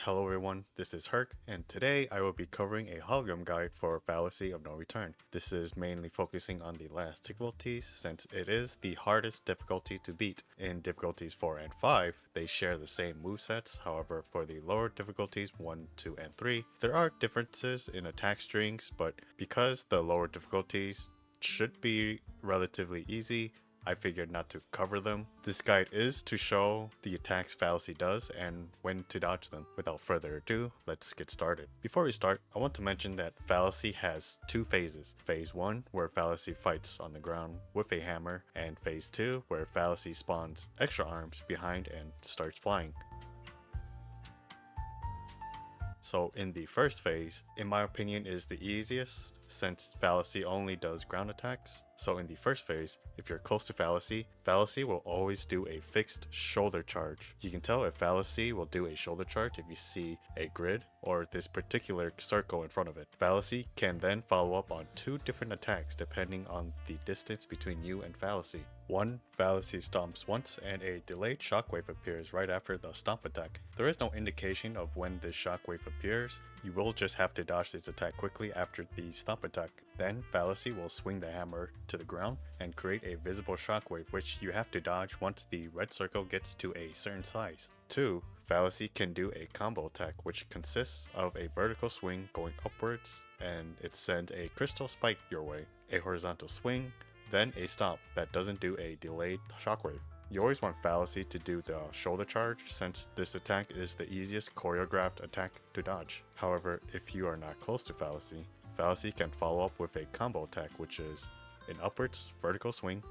Hello everyone, this is Herc, and today I will be covering a hologram guide for Fallacy of No Return. This is mainly focusing on the last difficulties since it is the hardest difficulty to beat. In difficulties 4 and 5, they share the same movesets, however for the lower difficulties 1, 2, and 3, there are differences in attack strings, but because the lower difficulties should be relatively easy, I figured not to cover them. This guide is to show the attacks Fallacy does and when to dodge them. Without further ado, let's get started. Before we start, I want to mention that Fallacy has two phases. Phase 1, where Fallacy fights on the ground with a hammer, and Phase 2, where Fallacy spawns extra arms behind and starts flying. So in the first phase, in my opinion is the easiest since Fallacy only does ground attacks. So in the first phase, if you're close to Fallacy, Fallacy will always do a fixed shoulder charge. You can tell if Fallacy will do a shoulder charge if you see a grid or this particular circle in front of it. Fallacy can then follow up on two different attacks depending on the distance between you and Fallacy. One, Fallacy stomps once and a delayed shockwave appears right after the stomp attack. There is no indication of when this shockwave appears, you will just have to dodge this attack quickly after the stomp attack. Then Fallacy will swing the hammer to the ground and create a visible shockwave which you have to dodge once the red circle gets to a certain size. 2. Fallacy can do a combo attack which consists of a vertical swing going upwards and it sends a crystal spike your way, a horizontal swing, then a stomp that doesn't do a delayed shockwave. You always want Fallacy to do the shoulder charge since this attack is the easiest choreographed attack to dodge. However, if you are not close to Fallacy, Fallacy can follow up with a combo attack which is an upwards vertical swing,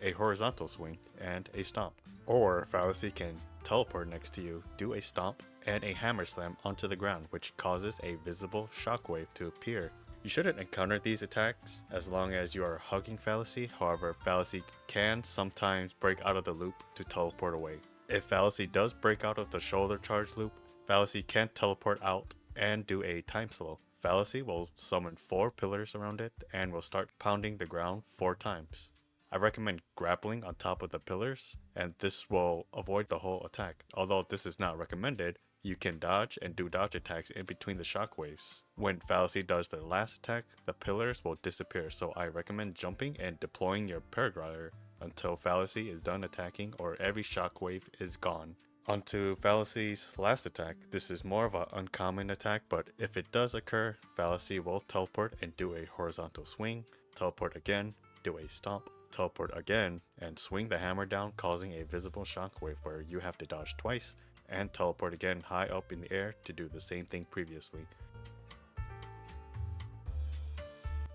a horizontal swing, and a stomp. Or Fallacy can teleport next to you, do a stomp, and a hammer slam onto the ground which causes a visible shockwave to appear. You shouldn't encounter these attacks as long as you are hugging Fallacy, however Fallacy can sometimes break out of the loop to teleport away. If Fallacy does break out of the shoulder charge loop, Fallacy can teleport out and do a time slow. Fallacy will summon 4 pillars around it and will start pounding the ground 4 times. I recommend grappling on top of the pillars and this will avoid the whole attack. Although this is not recommended, you can dodge and do dodge attacks in between the shockwaves. When Fallacy does their last attack, the pillars will disappear, so I recommend jumping and deploying your paraglider until Fallacy is done attacking or every shockwave is gone. Onto Fallacy's last attack. This is more of an uncommon attack, but if it does occur, Fallacy will teleport and do a horizontal swing, teleport again, do a stomp, teleport again, and swing the hammer down, causing a visible shockwave where you have to dodge twice, and teleport again high up in the air to do the same thing previously.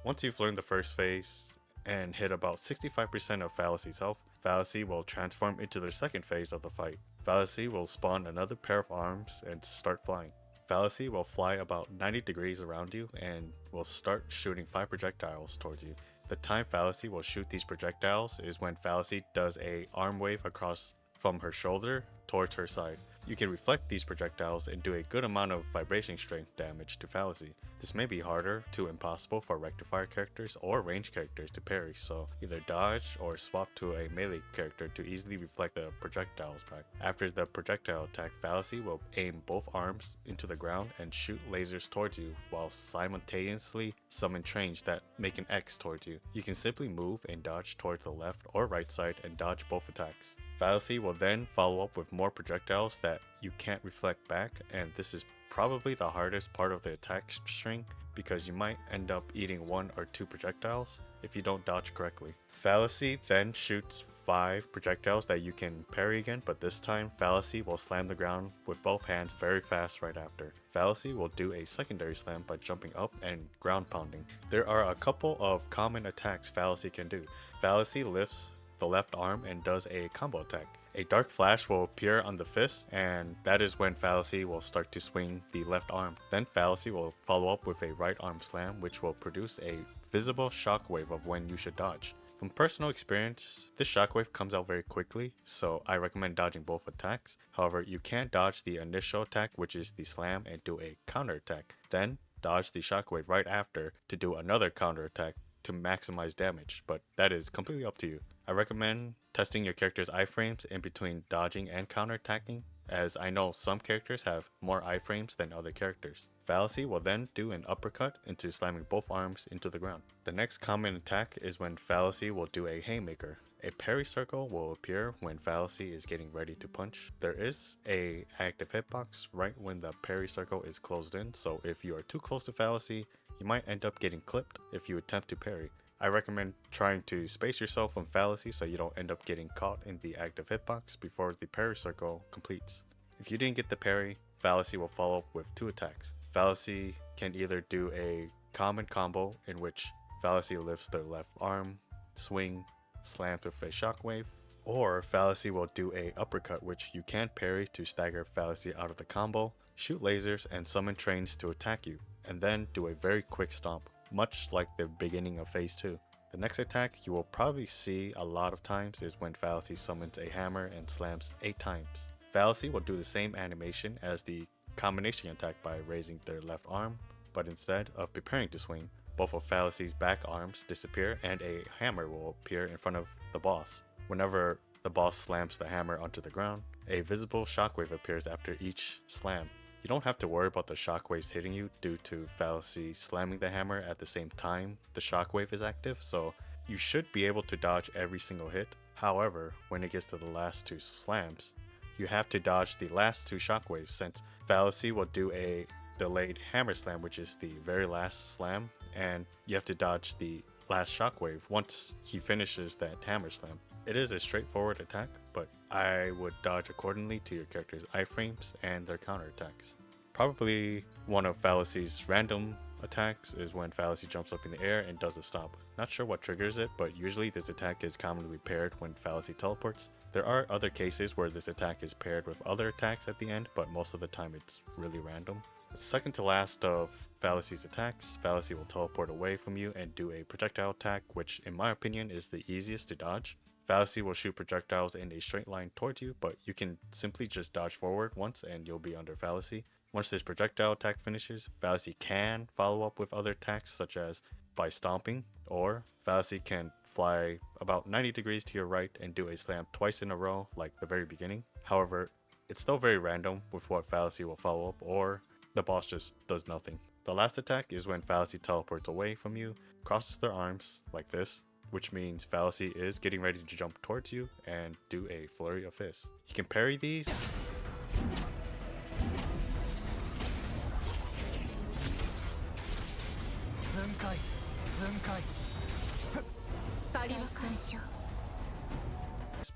Once you've learned the first phase and hit about 65% of Fallacy's health, Fallacy will transform into the second phase of the fight. Fallacy will spawn another pair of arms and start flying. Fallacy will fly about 90 degrees around you and will start shooting 5 projectiles towards you. The time Fallacy will shoot these projectiles is when Fallacy does a arm wave across from her shoulder towards her side. You can reflect these projectiles and do a good amount of vibration strength damage to Fallacy. This may be harder to impossible for rectifier characters or range characters to parry, so either dodge or swap to a melee character to easily reflect the projectiles back. After the projectile attack, Fallacy will aim both arms into the ground and shoot lasers towards you while simultaneously summon trains that make an X towards you. You can simply move and dodge towards the left or right side and dodge both attacks. Fallacy will then follow up with more projectiles that you can't reflect back, and this is probably the hardest part of the attack string because you might end up eating 1 or 2 projectiles if you don't dodge correctly. Fallacy then shoots 5 projectiles that you can parry again, but this time Fallacy will slam the ground with both hands very fast right after. Fallacy will do a secondary slam by jumping up and ground pounding. There are a couple of common attacks Fallacy can do. Fallacy lifts the left arm and does a combo attack. A dark flash will appear on the fist and that is when Fallacy will start to swing the left arm. Then Fallacy will follow up with a right arm slam which will produce a visible shockwave of when you should dodge. From personal experience, this shockwave comes out very quickly, so I recommend dodging both attacks. However, you can't dodge the initial attack which is the slam and do a counter attack. Then dodge the shockwave right after to do another counter attack to maximize damage, but that is completely up to you. I recommend testing your character's iframes in between dodging and counterattacking as I know some characters have more iframes than other characters. Fallacy will then do an uppercut into slamming both arms into the ground. The next common attack is when Fallacy will do a Haymaker. A parry circle will appear when Fallacy is getting ready to punch. There is a active hitbox right when the parry circle is closed in, so if you are too close to Fallacy, you might end up getting clipped if you attempt to parry. I recommend trying to space yourself from Fallacy so you don't end up getting caught in the active hitbox before the parry circle completes. If you didn't get the parry, Fallacy will follow up with 2 attacks. Fallacy can either do a common combo in which Fallacy lifts their left arm, swing, slams with a shockwave, or Fallacy will do a uppercut which you can parry to stagger Fallacy out of the combo, shoot lasers and summon trains to attack you, and then do a very quick stomp, much like the beginning of phase 2. The next attack you will probably see a lot of times is when Fallacy summons a hammer and slams 8 times. Fallacy will do the same animation as the combination attack by raising their left arm, but instead of preparing to swing, both of Fallacy's back arms disappear and a hammer will appear in front of the boss. Whenever the boss slams the hammer onto the ground, a visible shockwave appears after each slam. You don't have to worry about the shockwaves hitting you due to Fallacy slamming the hammer at the same time the shockwave is active, so you should be able to dodge every single hit. However, when it gets to the last 2 slams, you have to dodge the last 2 shockwaves since Fallacy will do a delayed hammer slam, which is the very last slam, and you have to dodge the last shockwave once he finishes that hammer slam. It is a straightforward attack, but I would dodge accordingly to your character's iframes and their counterattacks. Probably one of Fallacy's random attacks is when Fallacy jumps up in the air and does a stomp. Not sure what triggers it, but usually this attack is commonly paired when Fallacy teleports. There are other cases where this attack is paired with other attacks at the end, but most of the time it's really random. Second to last of Fallacy's attacks, Fallacy will teleport away from you and do a projectile attack, which in my opinion is the easiest to dodge. Fallacy will shoot projectiles in a straight line towards you, but you can simply just dodge forward once and you'll be under Fallacy. Once this projectile attack finishes, Fallacy can follow up with other attacks such as by stomping, or Fallacy can fly about 90 degrees to your right and do a slam twice in a row like the very beginning. However, it's still very random with what Fallacy will follow up, or the boss just does nothing. The last attack is when Fallacy teleports away from you, crosses their arms like this, which means Fallacy is getting ready to jump towards you and do a Flurry of Fist. You can parry these.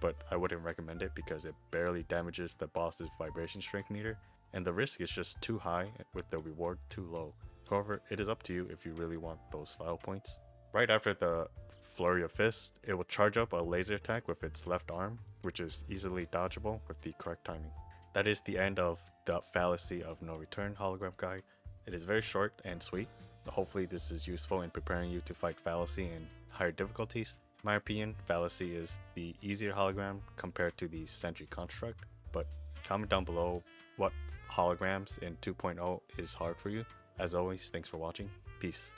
But I wouldn't recommend it because it barely damages the boss's vibration strength meter, and the risk is just too high with the reward too low. However, it is up to you if you really want those style points. Right after the Flurry of Fist, it will charge up a laser attack with its left arm, which is easily dodgeable with the correct timing. That is the end of the Fallacy of No Return hologram guide. It is very short and sweet. Hopefully this is useful in preparing you to fight Fallacy in higher difficulties. In my opinion, Fallacy is the easier hologram compared to the Sentry construct, but comment down below what holograms in 2.0 is hard for you. As always, thanks for watching. Peace.